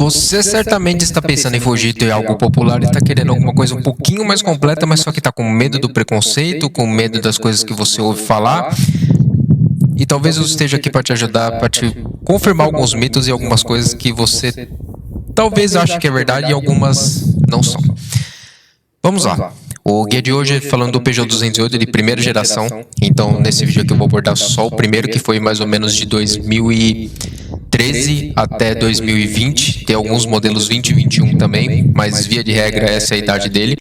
Você certamente está pensando em fugir de algo popular e está querendo alguma coisa um pouquinho mais completa, mas só que está com medo do preconceito, com medo das coisas que você ouve falar. E talvez eu esteja aqui para te ajudar, para te confirmar alguns mitos e algumas coisas que você talvez ache que é verdade e algumas não são. Vamos lá. O guia de hoje é falando do Peugeot 208 de primeira geração. Então, nesse vídeo aqui eu vou abordar só o primeiro, que foi mais ou menos de 2013 até 2020. Tem alguns modelos 20 e 21 também, mas via de regra essa é a idade dele.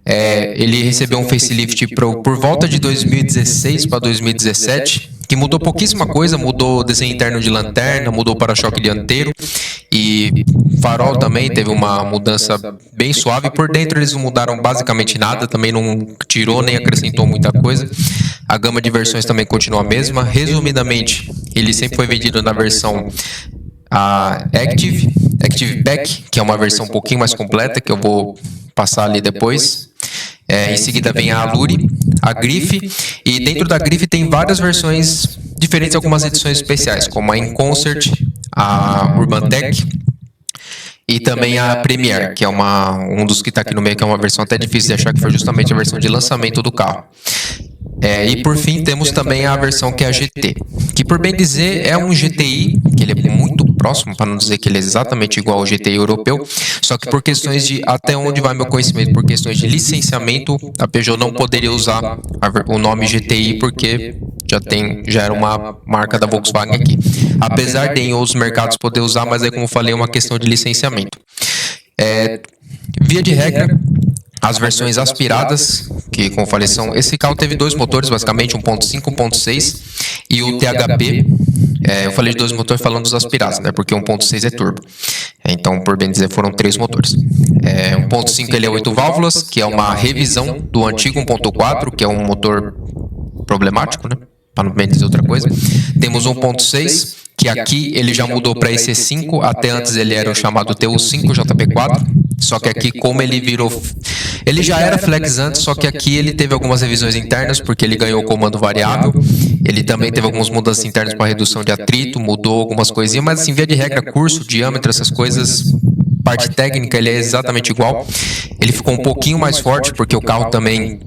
Ele recebeu um facelift por volta de 2016 para 2017, que mudou pouquíssima coisa, mudou o desenho interno de lanterna, mudou o para-choque dianteiro e farol também teve uma mudança bem suave. Por dentro eles não mudaram basicamente nada, também não tirou nem acrescentou muita coisa. A gama de versões também continua a mesma. Resumidamente, ele sempre foi vendido na versão Active Pack, que é uma versão um pouquinho mais completa, que eu vou passar ali depois. Em seguida vem a Allure, a Grife, e dentro da Grife tem várias versões diferentes, algumas edições especiais, como a In Concert, a Urban Tech e também a Premier, que é um dos que está aqui no meio, que é uma versão até difícil de achar, que foi justamente a versão de lançamento do carro. E por fim temos também a versão que é a GT, que por bem dizer é um GTI, que ele é muito próximo, para não dizer que ele é exatamente igual ao GTI europeu, só que por questões de, até onde vai meu conhecimento, por questões de licenciamento, a Peugeot não poderia usar o nome GTI, porque já era uma marca da Volkswagen aqui. Apesar de em outros mercados poder usar, mas aí como eu falei, é uma questão de licenciamento. Via de regra, as versões aspiradas, que como eu falei, esse carro teve dois motores, basicamente 1.5 e 1.6, e o THP, eu falei de dois motores falando dos aspirados, né, porque 1.6 é turbo, então por bem dizer foram três motores. 1.5 ele é 8 válvulas, que é uma revisão do antigo 1.4, que é um motor problemático, né, para não bem dizer outra coisa. Temos 1.6, que aqui ele já mudou para EC5, até antes ele era o chamado TU5 JP4, só que aqui como ele virou... Ele já era flex antes, só que aqui ele teve algumas revisões internas, porque ele ganhou o comando variável, ele também teve algumas mudanças internas para redução de atrito, mudou algumas coisinhas, mas assim, via de regra, curso, diâmetro, essas coisas, parte técnica, ele é exatamente igual. Ele ficou um pouquinho mais forte, porque o carro também,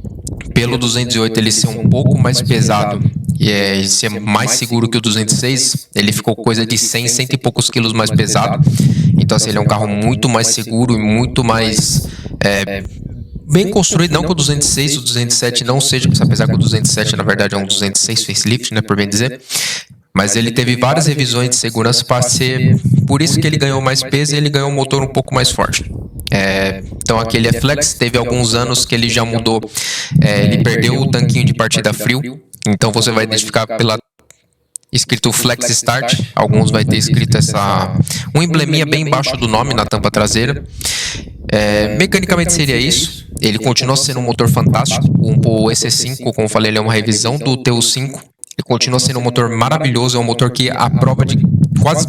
pelo 208 ele ser um pouco mais pesado e ser mais seguro que o 206, ele ficou coisa de 100 e poucos quilos mais pesado. Então assim, ele é um carro muito mais seguro e muito mais bem construído, não que o 206 e o 207 não seja, apesar que o 207 na verdade é um 206 facelift, né, por bem dizer, mas ele teve várias revisões de segurança para ser, por isso que ele ganhou mais peso e ele ganhou um motor um pouco mais forte. Então aqui ele é flex, teve alguns anos que ele já mudou, ele perdeu o tanquinho de partida frio, então você vai identificar pela escrito Flex Start, alguns vai ter escrito um embleminha bem embaixo do nome na tampa traseira. Mecanicamente seria isso, ele continua sendo um motor fantástico, o EC5, como eu falei, ele é uma revisão do TU5, ele continua sendo um motor maravilhoso, é um motor que a prova de quase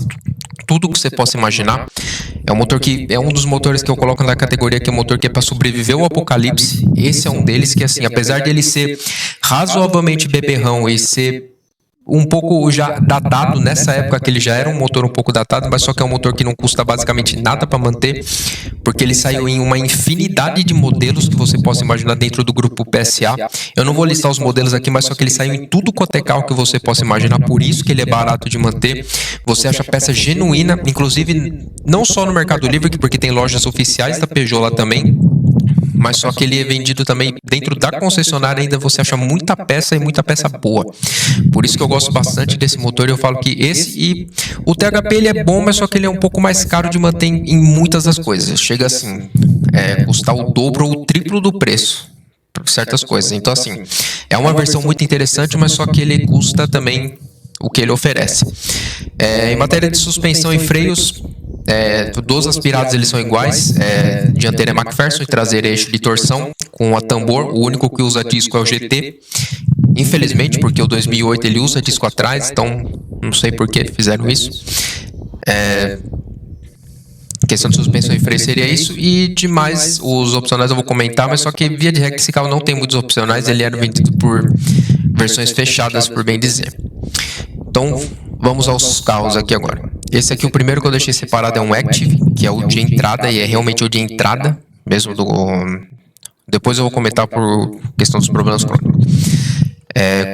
tudo que você possa imaginar. É um motor que é um dos motores que eu coloco na categoria que é um motor que é para sobreviver ao apocalipse. Esse é um deles que, assim, apesar de ele ser razoavelmente beberrão e ser um pouco já datado, nessa época que ele já era um motor um pouco datado, mas só que é um motor que não custa basicamente nada para manter, porque ele saiu em uma infinidade de modelos que você possa imaginar dentro do grupo PSA. Eu não vou listar os modelos aqui, mas só que ele saiu em tudo quanto é carro que você possa imaginar, por isso que ele é barato de manter. Você acha peça genuína, inclusive não só no Mercado Livre, porque tem lojas oficiais da Peugeot lá também, mas só que ele é vendido também dentro da concessionária, ainda você acha muita peça e muita peça boa. Por isso que eu gosto bastante desse motor, eu falo que o THP ele é bom, mas só que ele é um pouco mais caro de manter em muitas das coisas. Chega assim, custar o dobro ou o triplo do preço para certas coisas. Então assim, é uma versão muito interessante, mas só que ele custa também o que ele oferece. Em matéria de suspensão e freios, dos aspirados eles são iguais, dianteira é McPherson e traseira é eixo de torção com a tambor, o único que usa disco é o GT, infelizmente, porque o 2008 ele usa disco atrás, então não sei por que fizeram isso. Questão de suspensão e freio seria isso, e demais os opcionais eu vou comentar, mas só que via de regra esse carro não tem muitos opcionais, ele era vendido por versões fechadas, por bem dizer. Então vamos aos carros aqui agora. Esse aqui, o primeiro que eu deixei separado é um Active, que é o de entrada, e é realmente o de entrada mesmo do... Depois eu vou comentar por questão dos problemas crônicos.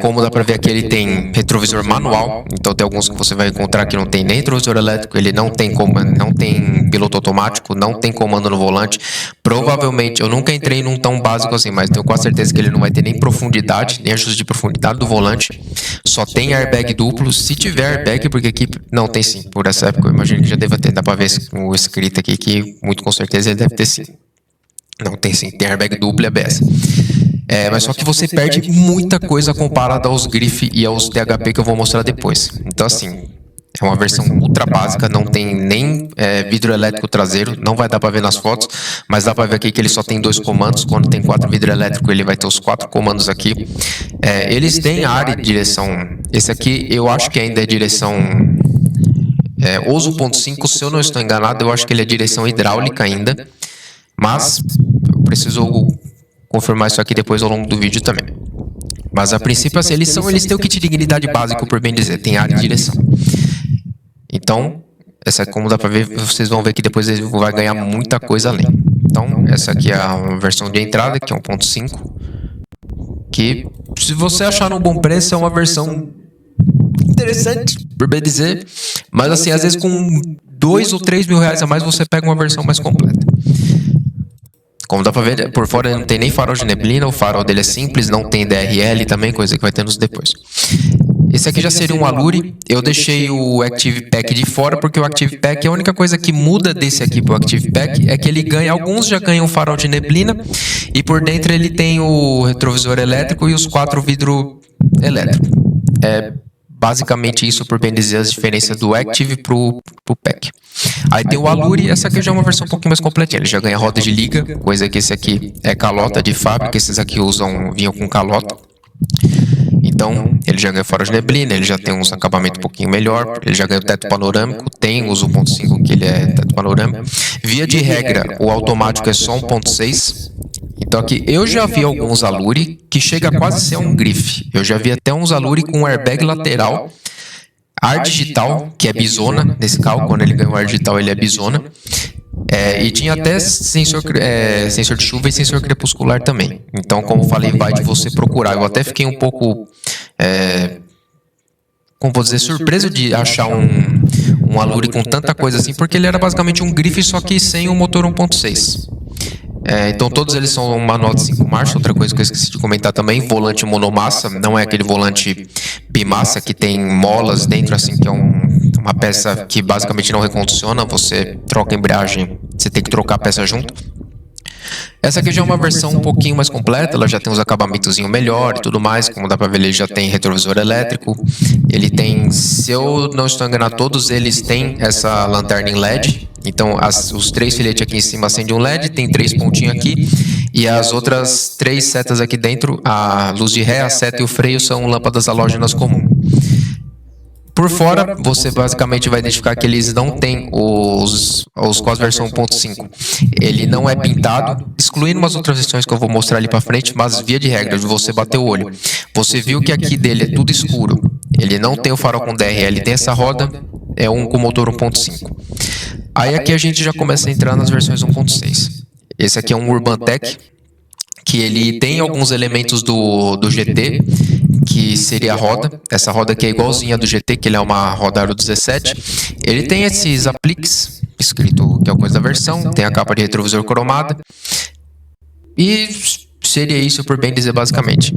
Como dá pra ver aqui, ele tem retrovisor manual, então tem alguns que você vai encontrar que não tem nem retrovisor elétrico, ele não tem comando, não tem piloto automático, não tem comando no volante. Provavelmente, eu nunca entrei num tão básico assim, mas tenho quase certeza que ele não vai ter nem profundidade, nem ajuste de profundidade do volante. Só tem airbag duplo, se tiver airbag, porque aqui não tem sim, por essa época eu imagino que já deva ter, dá pra ver o escrito aqui que muito com certeza ele deve ter sim. Não tem sim, tem airbag duplo e ABS. Mas só que você perde muita coisa comparada aos Griff e aos THP que eu vou mostrar depois. Então assim, é uma versão ultra básica, não tem nem vidro elétrico traseiro, não vai dar para ver nas fotos, mas dá para ver aqui que ele só tem 2 comandos. Quando tem 4 vidro elétrico, ele vai ter os 4 comandos aqui. Eles têm área de direção, esse aqui eu acho que ainda é direção Oso 1.5, se eu não estou enganado, eu acho que ele é direção hidráulica ainda, mas eu preciso confirmar isso aqui depois ao longo do vídeo também. Mas a princípio, assim, eles têm o kit de dignidade básico, por bem dizer, tem área de direção. Então, essa, como dá pra ver, vocês vão ver que depois ele vai ganhar muita coisa além. Então, essa aqui é a versão de entrada, que é 1.5, que, se você achar um bom preço, é uma versão interessante, por bem dizer, mas assim, às vezes com 2 ou 3 mil reais a mais, você pega uma versão mais completa. Como dá pra ver, por fora ele não tem nem farol de neblina, o farol dele é simples, não tem DRL também, coisa que vai ter nos depois. Esse aqui já seria um Allure, eu deixei o Active Pack de fora, porque o Active Pack, a única coisa que muda desse aqui pro Active Pack é que ele ganha, alguns já ganham o farol de neblina, e por dentro ele tem o retrovisor elétrico e os 4 vidros elétricos. Basicamente isso, por bem dizer, as diferenças do Active pro Pack. Aí tem o Allure, essa aqui já é uma versão um pouquinho mais completinha, ele já ganha roda de liga, coisa que esse aqui é calota de fábrica, esses aqui vinham com calota. Então, ele já ganha fora de neblina, ele já tem uns acabamentos um pouquinho melhor, ele já ganha o teto panorâmico, tem o 1.5 que ele é teto panorâmico. Via de regra, o automático é só 1.6. Então aqui, eu já vi alguns Allure que chega a quase ser um Griff. Eu já vi até uns Allure com airbag lateral, ar digital, que é bisona, nesse carro, quando ele ganha o ar digital ele é bisona. E tinha até sensor de chuva e sensor crepuscular também. Então, como falei, vai de você procurar. Eu até fiquei um pouco, como vou dizer, surpreso de achar um Allure com tanta coisa assim, porque ele era basicamente um Griff, só que sem o motor 1.6. Então todos eles são um manual de 5 marchas, outra coisa que eu esqueci de comentar também, volante monomassa, não é aquele volante bimassa que tem molas dentro, assim, que é uma peça que basicamente não recondiciona, você troca a embreagem, você tem que trocar a peça junto. Essa aqui já é uma versão um pouquinho mais completa, ela já tem uns acabamentozinhos melhor e tudo mais, como dá pra ver, ele já tem retrovisor elétrico, ele tem, se eu não estou enganado, todos eles têm essa lanterna em LED, então os 3 filetes aqui em cima acendem um LED, tem 3 pontinhos aqui, e as outras 3 setas aqui dentro, a luz de ré, a seta e o freio são lâmpadas halógenas comuns. Por fora, você basicamente vai identificar que eles não têm os COS versão 1.5. Ele não é pintado, excluindo umas outras versões que eu vou mostrar ali pra frente, mas via de regra, de você bater o olho. Você viu que aqui dele é tudo escuro. Ele não tem o farol com DRL, ele tem essa roda, é um com motor 1.5. Aí aqui a gente já começa a entrar nas versões 1.6. Esse aqui é um Urban Tech, que ele tem alguns elementos do GT, que seria a roda. Essa roda aqui é igualzinha do GT, que ele é uma roda Aro 17. Ele tem esses apliques, escrito que é coisa da versão, tem a capa de retrovisor cromada. E seria isso, por bem dizer, basicamente.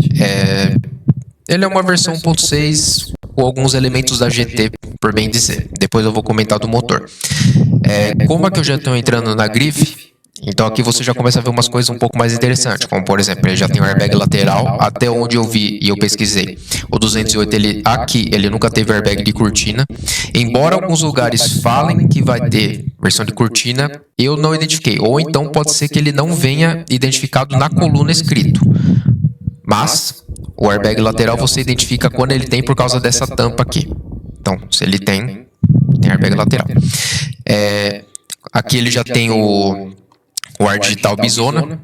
Ele é uma versão 1.6 com alguns elementos da GT, por bem dizer. Depois eu vou comentar do motor. Como é que eu já estou entrando na Griff, então aqui você já começa a ver umas coisas um pouco mais interessantes, como por exemplo, ele já tem um airbag lateral, até onde eu vi e eu pesquisei, o 208 ele nunca teve airbag de cortina, embora alguns lugares falem que vai ter versão de cortina, eu não identifiquei, ou então pode ser que ele não venha identificado na coluna escrito, mas o airbag lateral você identifica quando ele tem por causa dessa tampa aqui. Então, se ele tem airbag lateral. Aqui ele já tem o ar digital bisona,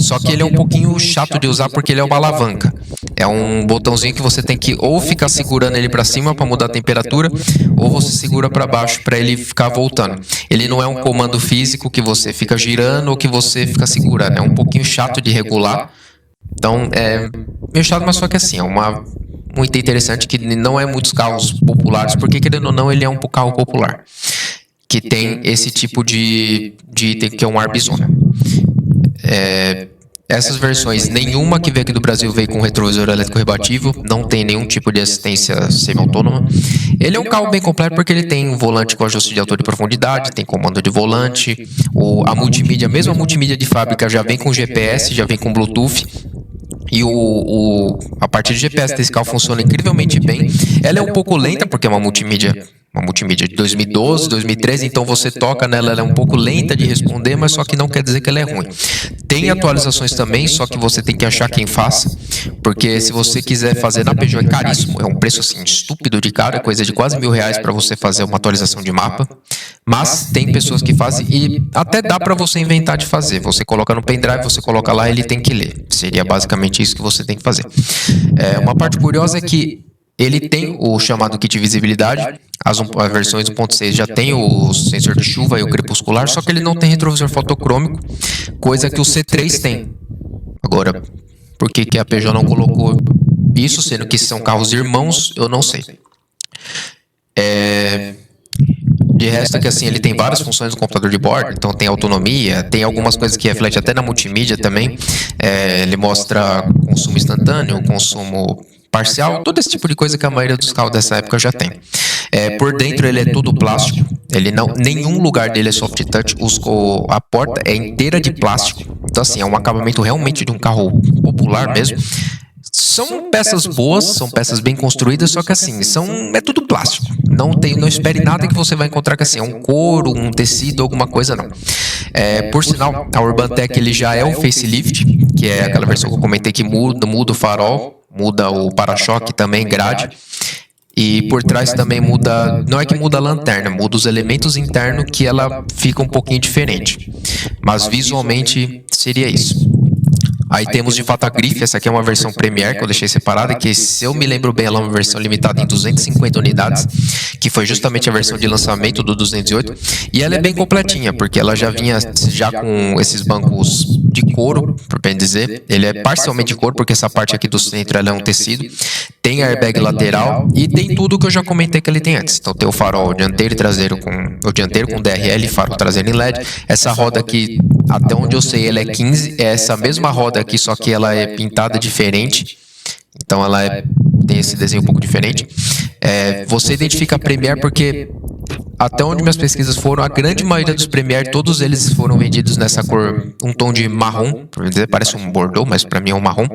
Só que ele é um pouquinho chato de usar porque ele é uma alavanca. É um botãozinho que você tem que ou ficar segurando ele para cima para mudar a temperatura, ou você segura para baixo para ele ficar voltando. Ele não é um comando físico que você fica girando ou que você fica segurando. É um pouquinho chato de regular. Então, é meio chato, mas só que assim, é uma muito interessante que não é muitos carros populares, porque querendo ou não, ele é um carro popular, que tem esse tipo de item que é um Arbizona. Essas versões, nenhuma que veio aqui do Brasil veio com retrovisor elétrico rebativo, não tem nenhum tipo de assistência semi-autônoma. Ele é um carro bem completo porque ele tem um volante com ajuste de altura e profundidade, tem comando de volante, a multimídia, mesmo a multimídia de fábrica já vem com GPS, já vem com Bluetooth. E a parte de GPS desse carro funciona incrivelmente bem. Ela é um pouco lenta porque é uma multimídia de 2012, 2013, então você toca nela, ela é um pouco lenta de responder, mas só que não quer dizer que ela é ruim. Tem atualizações também, só que você tem que achar quem faça, porque se você quiser fazer na Peugeot é caríssimo, é um preço assim estúpido de caro, é coisa de quase R$1.000 para você fazer uma atualização de mapa, mas tem pessoas que fazem e até dá para você inventar de fazer. Você coloca no pendrive, você coloca lá, ele tem que ler. Seria basicamente isso que você tem que fazer. Uma parte curiosa é que ele tem o chamado kit de visibilidade. As versões 1.6 já tem o sensor de chuva e o crepuscular, só que ele não tem retrovisor fotocrômico, coisa que o C3 tem. Agora, por que a Peugeot não colocou isso, sendo que são carros irmãos, eu não sei. De resto, é que assim, ele tem várias funções no computador de bordo, então tem autonomia, tem algumas coisas que reflete até na multimídia também. Ele mostra consumo instantâneo, consumo parcial, todo esse tipo de coisa que a maioria dos carros dessa época já tem. Por dentro ele é todo plástico, nenhum lugar dele é soft touch, a porta é inteira de plástico, então assim, é um acabamento realmente de um carro popular mesmo. São peças boas, são peças bem construídas, só que assim, é tudo plástico. Não espere nada que você vai encontrar que assim, é um couro, um tecido, alguma coisa, não. Por sinal, a Urbantech ele já é o facelift, que é aquela versão que eu comentei que muda o farol, muda o para-choque também, grade. E por trás também muda, não é que muda a lanterna, muda os elementos internos que ela fica um pouquinho diferente. Mas visualmente seria isso. Aí temos de fato a grife, essa aqui é uma versão Premier que eu deixei separada, que se eu me lembro bem ela é uma versão limitada em 250 unidades, que foi justamente a versão de lançamento do 208, e ela é bem completinha, porque ela já vinha com esses bancos de couro, por bem dizer, ele é parcialmente de couro, porque essa parte aqui do centro ela é um tecido, tem airbag lateral e tem tudo que eu já comentei que ele tem antes. Então tem o farol dianteiro e traseiro o dianteiro com DRL, farol traseiro em LED, essa roda aqui, até onde eu sei, ela é 15, é essa mesma roda aqui, só que ela é pintada diferente, então ela tem esse desenho um pouco diferente. Você identifica a Premier porque até onde minhas pesquisas foram, a grande maioria dos Premier, todos eles foram vendidos nessa cor, um tom de marrom, por dizer, parece um bordeaux, mas para mim é um marrom.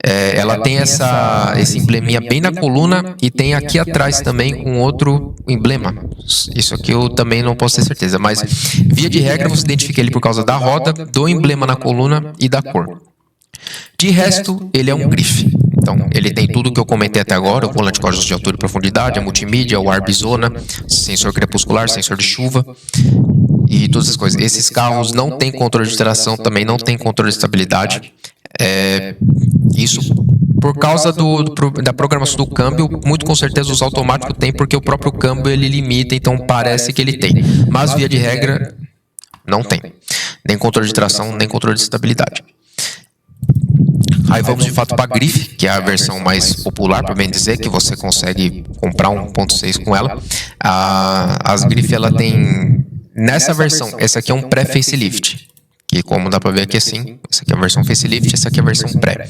Ela tem esse embleminha bem na coluna e tem aqui atrás também um outro emblema. Isso aqui eu também não posso ter certeza, mas via de regra você identifica ele por causa da roda, do emblema na coluna e da cor. De resto, ele é um grife. Então, ele tem tudo que eu comentei até agora, o volante com ajuste de altura e profundidade, a multimídia, o Arbizona, sensor crepuscular, sensor de chuva e todas as coisas. Esses carros não têm controle de tração, também não tem controle de estabilidade. Isso por causa da programação do câmbio, muito com certeza os automáticos tem, porque o próprio câmbio ele limita, então parece que ele tem. Mas via de regra, não tem. Nem controle de tração, nem controle de estabilidade. Aí vamos de fato para a grife, que é a versão mais popular, por bem dizer, que você consegue comprar um 1.6 com ela. As grifes, ela tem, nessa versão, essa aqui é um pré-facelift. Que como dá para ver aqui assim, essa aqui é a versão facelift, essa aqui é a versão pré.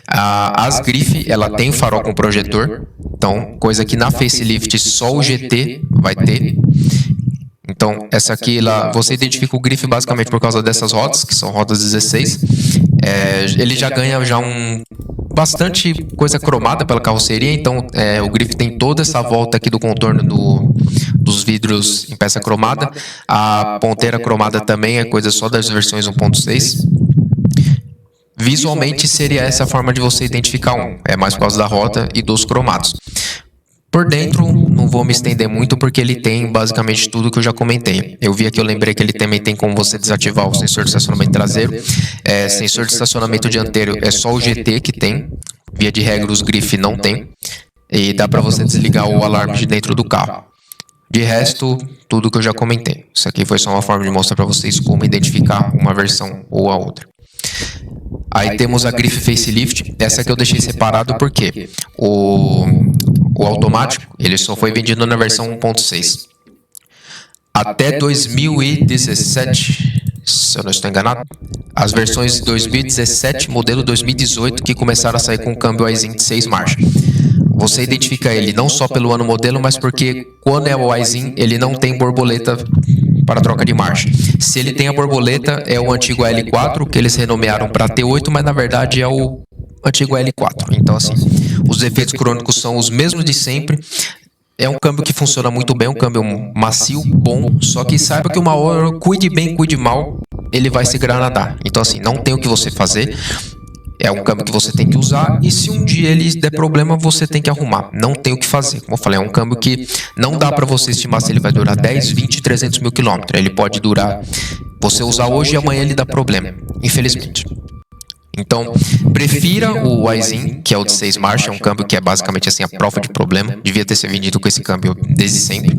As grife, ela tem farol com projetor, então coisa que na facelift só o GT vai ter. Então essa aqui, você identifica o grife basicamente por causa dessas rodas, que são rodas 16. Ele já ganha bastante coisa cromada pela carroceria, então o grife tem toda essa volta aqui do contorno dos vidros em peça cromada. A ponteira cromada também é coisa só das versões 1.6. Visualmente seria essa a forma de você identificar é mais por causa da roda e dos cromados. Por dentro, não vou me estender muito porque ele tem basicamente tudo que eu já comentei. Eu vi aqui, eu lembrei que ele também tem como você desativar o sensor de estacionamento traseiro. Sensor de estacionamento dianteiro é só o GT que tem. Via de regra, os Grife não tem. E dá para você desligar o alarme de dentro do carro. De resto, tudo que eu já comentei. Isso aqui foi só uma forma de mostrar para vocês como identificar uma versão ou a outra. Aí temos a Grife Facelift. Essa aqui eu deixei separado porque o automático ele só foi vendido na versão 1.6. Até 2017, se eu não estou enganado, as versões 2017, modelo 2018, que começaram a sair com o câmbio Aisin de 6 marchas. Você identifica ele não só pelo ano modelo, mas porque quando é o Aisin, ele não tem borboleta para troca de marcha. Se ele tem a borboleta, é o antigo L4, que eles renomearam para T8, mas na verdade é o antigo L4. Então, assim, os efeitos crônicos são os mesmos de sempre. É um câmbio que funciona muito bem, um câmbio macio, bom, só que saiba que uma hora, cuide bem, cuide mal, ele vai se granadar. Então, assim, não tem o que você fazer. É um câmbio que você tem que usar e se um dia ele der problema, você tem que arrumar. Não tem o que fazer. Como eu falei, é um câmbio que não dá para você estimar se ele vai durar 10, 20, 300 mil quilômetros. Ele pode durar, você usar hoje e amanhã ele dá problema, infelizmente. Então, prefira o Aisin, que é o de 6 marchas, é um câmbio que é basicamente assim a prova de problema. Devia ter sido vendido com esse câmbio desde sempre.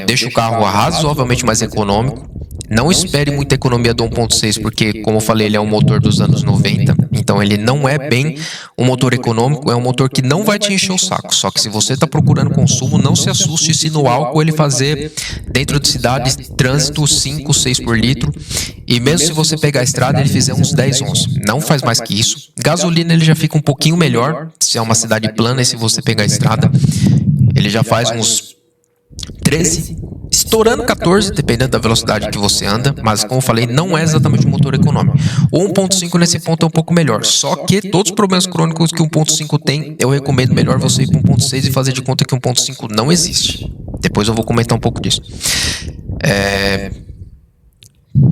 Deixa o carro razoavelmente mais econômico. Não espere muita economia do 1.6, porque, como eu falei, ele é um motor dos anos 90. Então, ele não é bem um motor econômico, é um motor que não vai te encher o saco. Só que se você está procurando consumo, não se assuste se no álcool ele fazer, dentro de cidade, trânsito 5, 6 por litro. E mesmo se você pegar a estrada, ele fizer uns 10, 11. Não faz mais que isso. Gasolina, ele já fica um pouquinho melhor, se é uma cidade plana, e se você pegar a estrada, ele já faz uns 13, estourando 14, dependendo da velocidade que você anda, mas como eu falei, não é exatamente um motor econômico. O 1.5 nesse ponto é um pouco melhor, só que todos os problemas crônicos que o 1.5 tem, eu recomendo melhor você ir para 1.6 e fazer de conta que o 1.5 não existe. Depois eu vou comentar um pouco disso.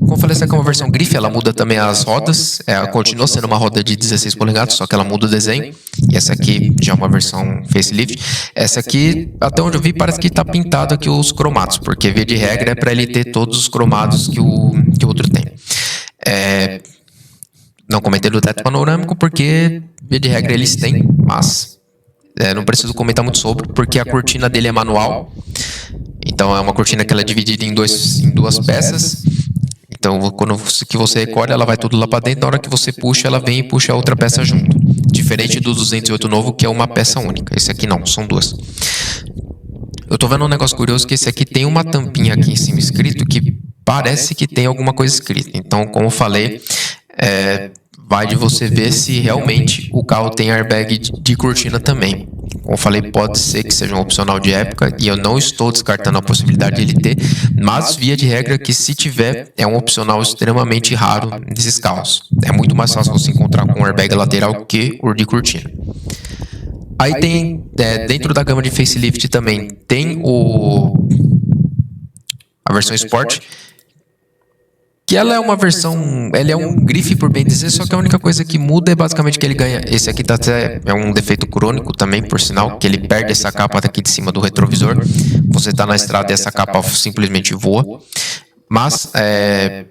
Como eu falei, essa aqui é uma versão Grife, ela muda também as rodas, continua sendo uma roda de 16 polegadas, só que ela muda o desenho, e essa aqui já é uma versão facelift. Essa aqui, até onde eu vi, parece que está pintado aqui os cromados, porque via de regra é para ele ter todos os cromados que o outro tem. Não comentei do teto panorâmico, porque via de regra eles têm, mas não preciso comentar muito sobre, porque a cortina dele é manual, então é uma cortina que ela é dividida em duas peças. Então, quando que você recolhe, ela vai tudo lá para dentro. Na hora que você puxa, ela vem e puxa a outra peça junto. Diferente do 208 novo, que é uma peça única. Esse aqui não, são duas. Eu tô vendo um negócio curioso, que esse aqui tem uma tampinha aqui em cima escrito, que parece que tem alguma coisa escrita. Então, como eu falei, vai de você ver se realmente o carro tem airbag de cortina também. Como eu falei, pode ser que seja um opcional de época, e eu não estou descartando a possibilidade de ele ter, mas via de regra que se tiver, é um opcional extremamente raro nesses carros. É muito mais fácil você encontrar com um airbag lateral que o de cortina. Aí tem, dentro da gama de facelift também, tem a versão Sport, que ela é uma versão, ele é um Grife, por bem dizer, só que a única coisa que muda é basicamente que ele ganha, esse aqui tá até, é um defeito crônico também, por sinal, que ele perde essa capa daqui de cima do retrovisor. Você tá na estrada e essa capa simplesmente voa, mas é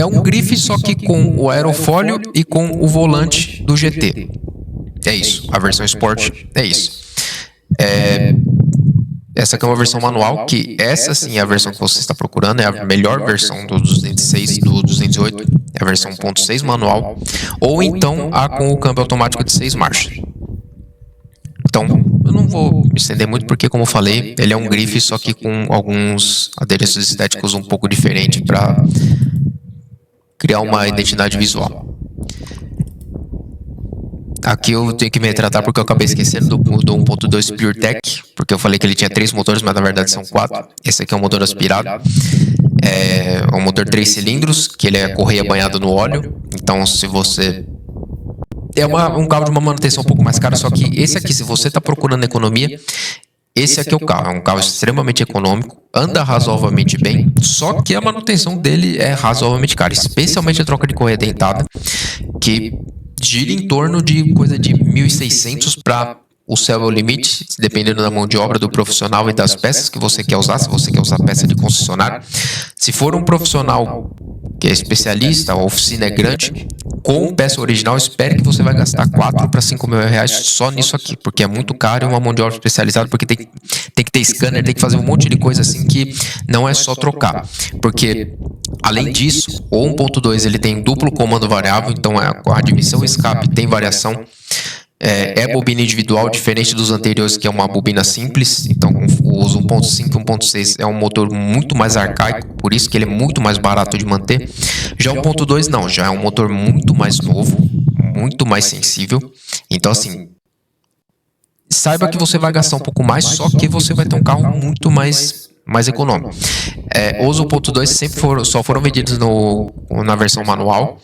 um Grife, só que com o aerofólio e com o volante do GT. É isso, a versão Sport é isso. Essa aqui é uma versão manual, que essa sim é a versão que você está procurando, é a melhor versão do 206 e do 208, é a versão 1.6 manual, ou então a com o câmbio automático de 6 marchas. Então, eu não vou me estender muito, porque como eu falei, ele é um Grife, só que com alguns adereços estéticos um pouco diferentes para criar uma identidade visual. Aqui eu tenho que me retratar porque eu acabei esquecendo do 1.2 PureTech, porque eu falei que ele tinha 3 motores, mas na verdade são 4. Esse aqui é um motor aspirado. É um motor 3 cilindros, que ele é correia banhado no óleo. Então, se você... um carro de uma manutenção um pouco mais caro, só que esse aqui, se você está procurando economia, esse aqui é o carro. É um carro extremamente econômico, anda razoavelmente bem, só que a manutenção dele é razoavelmente cara, especialmente a troca de correia dentada, que gira em torno de coisa de 1.600 para o céu é o limite, dependendo da mão de obra do profissional e das peças que você quer usar, se você quer usar peça de concessionário. Se for um profissional que é especialista, a oficina é grande, com peça original, espere que você vai gastar 4 para 5 mil reais só nisso aqui, porque é muito caro e uma mão de obra especializada, porque tem que ter scanner, tem que fazer um monte de coisa assim que não é só trocar. Porque, além disso, o 1.2 ele tem duplo comando variável, então a admissão e escape tem variação. É bobina individual, diferente dos anteriores, que é uma bobina simples. Então, os 1.5 e 1.6 é um motor muito mais arcaico, por isso que ele é muito mais barato de manter. Já o 1.2 não, já é um motor muito mais novo, muito mais sensível. Então, assim, saiba que você vai gastar um pouco mais, só que você vai ter um carro muito mais econômico. Os 1.2 sempre só foram vendidos na versão manual,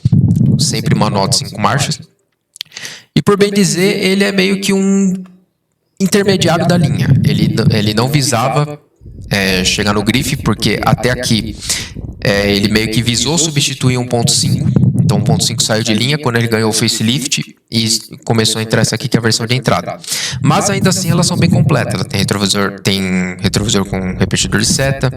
sempre manual de 5 marchas. E por bem dizer, ele é meio que um intermediário da linha. Ele não visava chegar no grife, porque até aqui ele meio que visou substituir 1.5. Então 1.5 saiu de linha quando ele ganhou o facelift e começou a entrar essa aqui que é a versão de entrada. Mas ainda assim elas são bem completas. Ela tem retrovisor com repetidor de seta,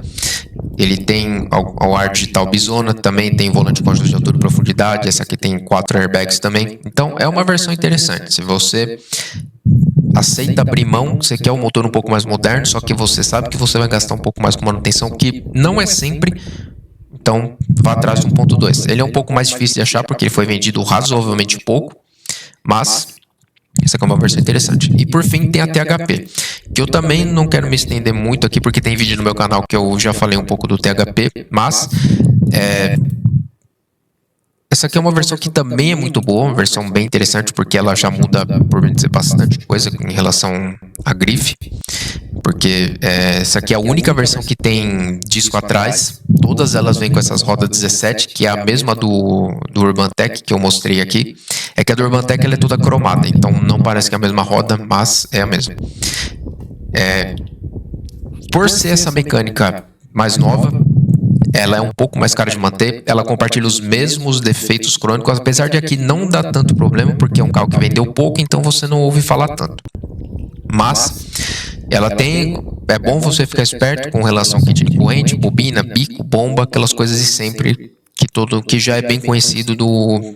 ele tem o ar digital Bizona, também tem volante com ajuste de altura e profundidade. Essa aqui tem 4 airbags também. Então é uma versão interessante. Se você aceita abrir mão, você quer um motor um pouco mais moderno, só que você sabe que você vai gastar um pouco mais com manutenção, que não é sempre. Então, vá atrás do 1.2. Ele é um pouco mais difícil de achar, porque ele foi vendido razoavelmente pouco, mas essa aqui é uma versão interessante. E por fim, tem a THP, que eu também não quero me estender muito aqui, porque tem vídeo no meu canal que eu já falei um pouco do THP, mas essa aqui é uma versão que também é muito boa, uma versão bem interessante, porque ela já muda, por bem dizer, bastante coisa em relação à grife. Porque essa aqui é a única versão que tem disco atrás. Todas elas vêm com essas rodas 17, que é a mesma do Urbantech que eu mostrei aqui. É que a do Urbantech ela é toda cromada, então não parece que é a mesma roda, mas é a mesma. Por ser essa mecânica mais nova, ela é um pouco mais cara de manter, ela compartilha os mesmos defeitos crônicos, apesar de aqui não dar tanto problema, porque é um carro que vendeu pouco, então você não ouve falar tanto. Mas ela tem, é bom você ficar esperto com relação ao kit de corrente, bobina, bico, bomba, aquelas coisas de sempre que já é bem conhecido do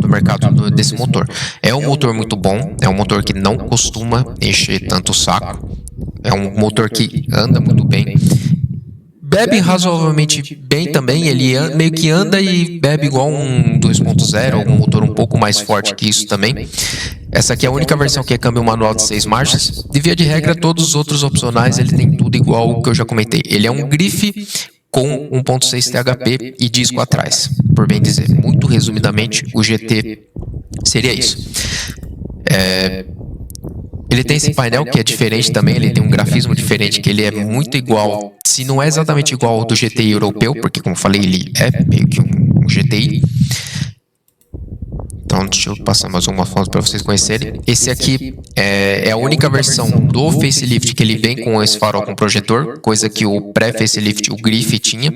mercado desse motor. É um motor muito bom, é um motor que não costuma encher tanto o saco, é um motor que anda muito bem. Bebe razoavelmente bem também, ele meio que anda e bebe igual um 2.0, algum motor um pouco mais forte que isso também. Essa aqui é a única versão que é câmbio manual de 6 marchas. De via de regra, todos os outros opcionais, ele tem tudo igual o que eu já comentei. Ele é um grife com 1.6 THP e disco atrás, por bem dizer. Muito resumidamente, o GT seria isso. Ele tem esse painel que é diferente também, ele tem um grafismo diferente, que ele é muito igual, se não é exatamente igual ao do GTI europeu, porque como eu falei, ele é meio que um GTI. Então, deixa eu passar mais uma foto para vocês conhecerem. Esse aqui é a única versão do facelift que ele vem com esse farol com projetor, coisa que o pré-facelift, o Grife, tinha.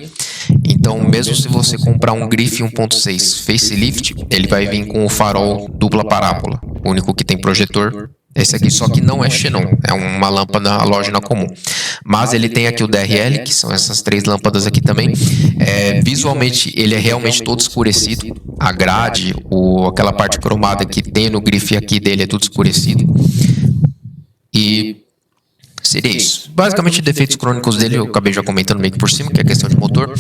Então, mesmo se você comprar um Grife 1.6 facelift, ele vai vir com o farol dupla parábola, o único que tem projetor. Esse aqui só que não é xenon, é uma lâmpada halógena comum. Mas ele tem aqui o DRL, que são essas 3 lâmpadas aqui também. Visualmente ele é realmente todo escurecido. A grade, aquela parte cromada que tem no grife aqui dele é tudo escurecido. E seria isso. Basicamente, defeitos crônicos dele, eu acabei já comentando meio que por cima, que é a questão de motor.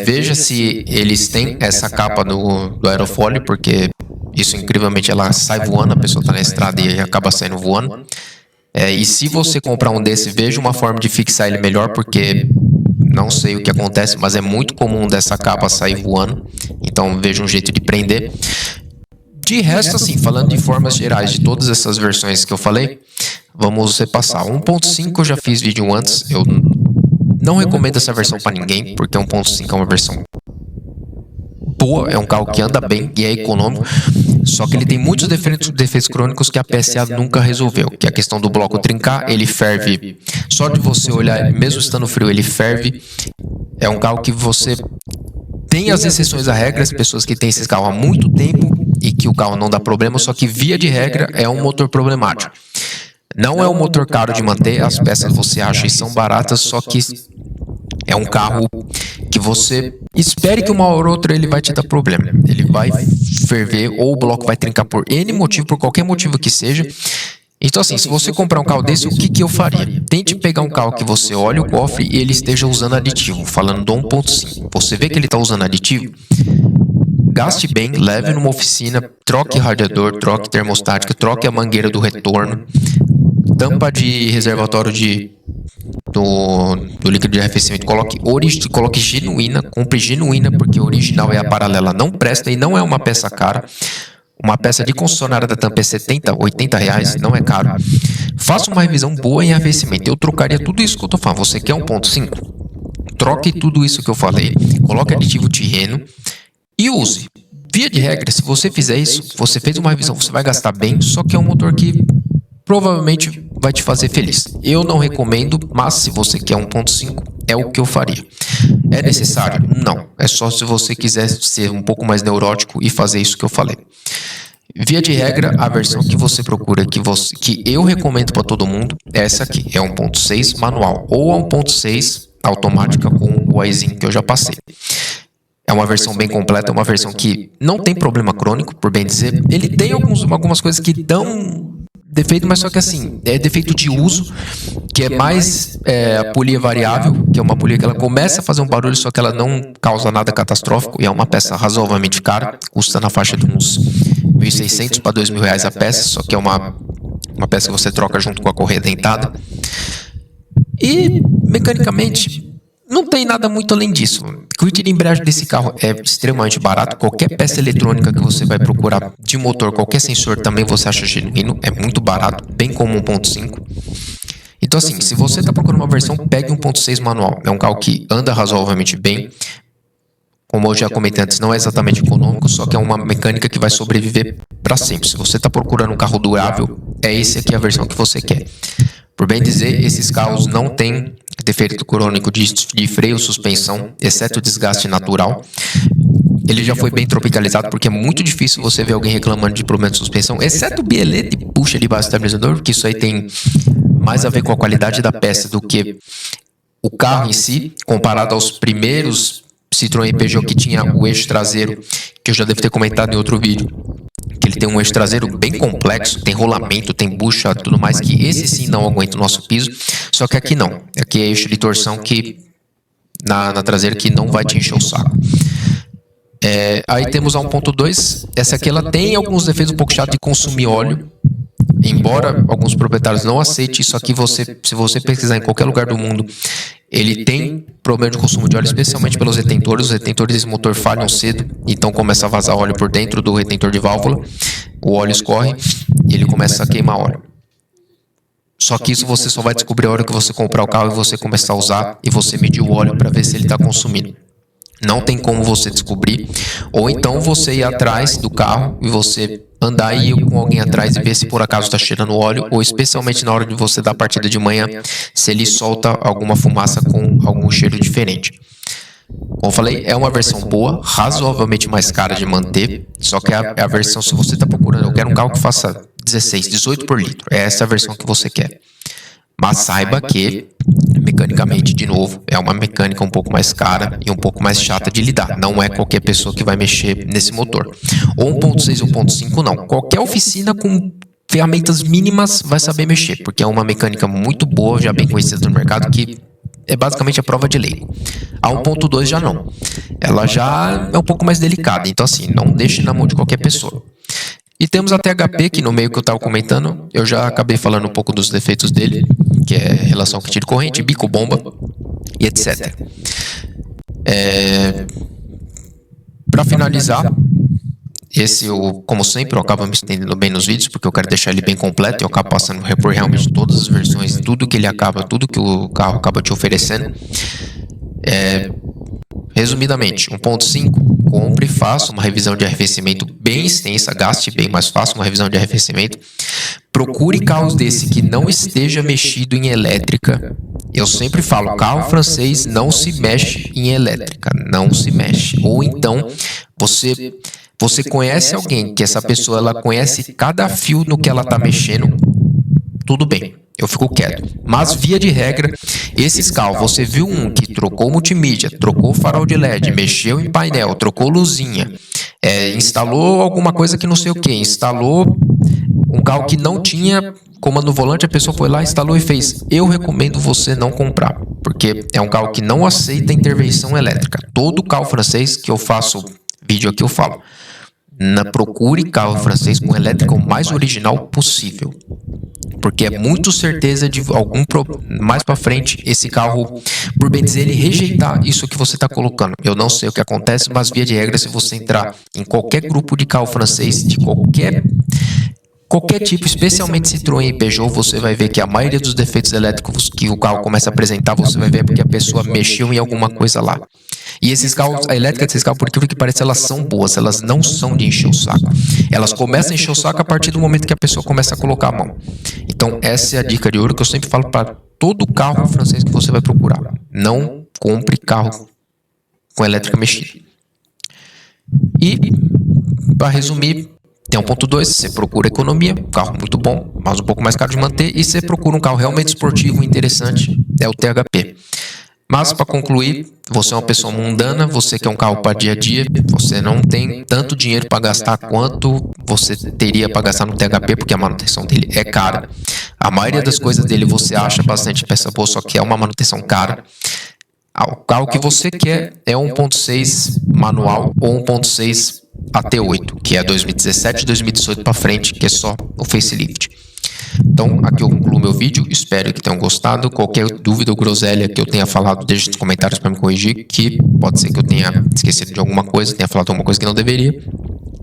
Veja se eles têm essa capa do aerofólio, porque isso, incrivelmente, ela sai voando, a pessoa está na estrada e acaba saindo voando. E se você comprar um desse, veja uma forma de fixar ele melhor, porque não sei o que acontece, mas é muito comum dessa capa sair voando. Então, veja um jeito de prender. De resto, assim, falando de formas gerais de todas essas versões que eu falei, vamos repassar. 1.5 eu já fiz vídeo antes, eu não recomendo essa versão para ninguém, porque 1.5 é uma versão boa, é um carro que anda bem e é econômico, só que ele tem muitos defeitos crônicos que a PSA nunca resolveu, que é a questão do bloco trincar, ele ferve, só de você olhar, mesmo estando frio, ele ferve. É um carro que você tem as exceções à regra, as pessoas que têm esse carro há muito tempo e que o carro não dá problema, só que via de regra é um motor problemático. Não é um motor caro de manter, as peças você acha e são baratas, só que é um carro que você espere que uma hora ou outra ele vai te dar problema. Ele vai ferver ou o bloco vai trincar por N motivo, por qualquer motivo que seja. Então assim, se você comprar um carro desse, o que eu faria? Tente pegar um carro que você olhe o cofre e ele esteja usando aditivo, falando do 1.5. Você vê que ele está usando aditivo? Gaste bem, leve numa oficina, troque radiador, troque termostática, troque a mangueira do retorno, tampa de reservatório do líquido de arrefecimento, coloque genuína, compre genuína, porque original é a paralela, não presta e não é uma peça cara. Uma peça de concessionária da tampa é 70, 80 reais, não é caro. Faça uma revisão boa em arrefecimento. Eu trocaria tudo isso que eu tô falando. Você quer 1.5? Troque tudo isso que eu falei, coloque aditivo Tirreno e use. Via de regra, se você fizer isso, você fez uma revisão, você vai gastar bem, só que é um motor que provavelmente vai te fazer feliz. Eu não recomendo, mas se você quer 1.5, é o que eu faria. É necessário? Não. É só se você quiser ser um pouco mais neurótico e fazer isso que eu falei. Via de regra, a versão que você procura, que eu recomendo para todo mundo, é essa aqui. É 1.6 manual ou 1.6 automática com o AIzinho que eu já passei. É uma versão bem completa, é uma versão que não tem problema crônico, por bem dizer. Ele tem algumas coisas que dão defeito, mas só que assim, é defeito de uso, que é mais a polia variável, que é uma polia que ela começa a fazer um barulho, só que ela não causa nada catastrófico, e é uma peça razoavelmente cara, custa na faixa de uns 1.600 para 2.000 reais a peça, só que é uma peça que você troca junto com a correia dentada. E, mecanicamente, não tem nada muito além disso. O kit de embreagem desse carro é extremamente barato. Qualquer peça eletrônica que você vai procurar de motor, qualquer sensor também você acha genuíno. É muito barato, bem como 1.5. Então assim, se você está procurando uma versão, pegue 1.6 manual. É um carro que anda razoavelmente bem. Como eu já comentei antes, não é exatamente econômico, só que é uma mecânica que vai sobreviver para sempre. Se você está procurando um carro durável, é esse aqui a versão que você quer. Por bem dizer, esses carros não têm defeito crônico de freio, suspensão, exceto desgaste natural. Ele já foi bem tropicalizado, porque é muito difícil você ver alguém reclamando de problema de suspensão, exceto o bielete e puxa de baixo do estabilizador, porque isso aí tem mais a ver com a qualidade da peça do que o carro em si, comparado aos primeiros Citroën Peugeot que tinha o eixo traseiro, que eu já devo ter comentado em outro vídeo, que ele tem um eixo traseiro bem complexo, tem rolamento, tem bucha, tudo mais, que esse sim não aguenta o nosso piso, só que aqui não. Aqui é eixo de torção que na traseira que não vai te encher o saco. Aí temos a 1.2, essa aqui ela tem alguns defeitos um pouco chato de consumir óleo, embora alguns proprietários não aceitem isso aqui, se você pesquisar em qualquer lugar do mundo, ele tem problema de consumo de óleo, especialmente pelos retentores. Os retentores desse motor falham cedo, então começa a vazar óleo por dentro do retentor de válvula, o óleo escorre e ele começa a queimar óleo. Só que isso você só vai descobrir a hora que você comprar o carro e você começar a usar e você medir o óleo para ver se ele está consumindo. Não tem como você descobrir, ou então você ir atrás do carro e você andar aí com alguém atrás e ver se por acaso está cheirando óleo, ou especialmente na hora de você dar a partida de manhã, se ele solta alguma fumaça com algum cheiro diferente. Como eu falei, é uma versão boa, razoavelmente mais cara de manter, só que é a versão, se você está procurando, eu quero um carro que faça 16, 18 por litro, é essa a versão que você quer. Mas saiba que, mecanicamente, de novo, é uma mecânica um pouco mais cara e um pouco mais chata de lidar. Não é qualquer pessoa que vai mexer nesse motor. Ou 1.6 ou 1.5 não. Qualquer oficina com ferramentas mínimas vai saber mexer, porque é uma mecânica muito boa, já bem conhecida no mercado, que é basicamente a prova de lei. A 1.2 já não. Ela já é um pouco mais delicada, então assim, não deixe na mão de qualquer pessoa. E temos a THP, que no meio que eu estava comentando, eu já acabei falando um pouco dos defeitos dele, que é relação com tiro de corrente, bico bomba e etc. Para finalizar, como sempre, eu acabo me estendendo bem nos vídeos, porque eu quero deixar ele bem completo, e eu acabo passando por realmente todas as versões, tudo que o carro acaba te oferecendo. Resumidamente, 1.5, compre e faça uma revisão de arrefecimento bem extensa, gaste bem, mas faça uma revisão de arrefecimento. Procure carros desse que não esteja mexido em elétrica. Eu sempre falo, carro francês não se mexe em elétrica, não se mexe. Ou então, você conhece alguém que essa pessoa ela conhece cada fio no que ela está mexendo, tudo bem, eu fico quieto. Mas, via de regra, esses carros, você viu um que trocou multimídia, trocou farol de LED, mexeu em painel, trocou luzinha, instalou alguma coisa que não sei o que, instalou um carro que não tinha comando no volante, a pessoa foi lá, instalou e fez. Eu recomendo você não comprar, porque é um carro que não aceita intervenção elétrica. Todo carro francês que eu faço vídeo aqui eu falo, procure carro francês com elétrica o mais original possível, porque é muito certeza de mais para frente esse carro, por bem dizer, ele rejeitar isso que você está colocando. Eu não sei o que acontece, mas via de regra, se você entrar em qualquer grupo de carro francês de qualquer tipo, especialmente Citroën e Peugeot, você vai ver que a maioria dos defeitos elétricos que o carro começa a apresentar, você vai ver porque a pessoa mexeu em alguma coisa lá. E esses carros, a elétrica desses carros, por aquilo que parece, elas são boas, elas não são de encher o saco. Elas começam a encher o saco a partir do momento que a pessoa começa a colocar a mão. Então, essa é a dica de ouro que eu sempre falo para todo carro francês que você vai procurar. Não compre carro com elétrica mexida. E, para resumir, tem 1.2, você procura economia, carro muito bom, mas um pouco mais caro de manter, e você procura um carro realmente esportivo e interessante, é o THP. Mas, para concluir, você é uma pessoa mundana, você quer um carro para dia a dia, você não tem tanto dinheiro para gastar quanto você teria para gastar no THP, porque a manutenção dele é cara. A maioria das coisas dele você acha bastante peça boa, só que é uma manutenção cara. O carro que você quer é 1.6 manual ou 1.6 AT8, que é 2017 e 2018 para frente, que é só o facelift. Então, aqui eu concluo meu vídeo, espero que tenham gostado. Qualquer dúvida ou groselha que eu tenha falado, deixe nos comentários para me corrigir, que pode ser que eu tenha esquecido de alguma coisa, tenha falado alguma coisa que não deveria.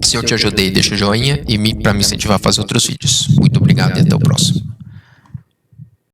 Se eu te ajudei, deixa o joinha e para me incentivar a fazer outros vídeos. Muito obrigado e até o próximo.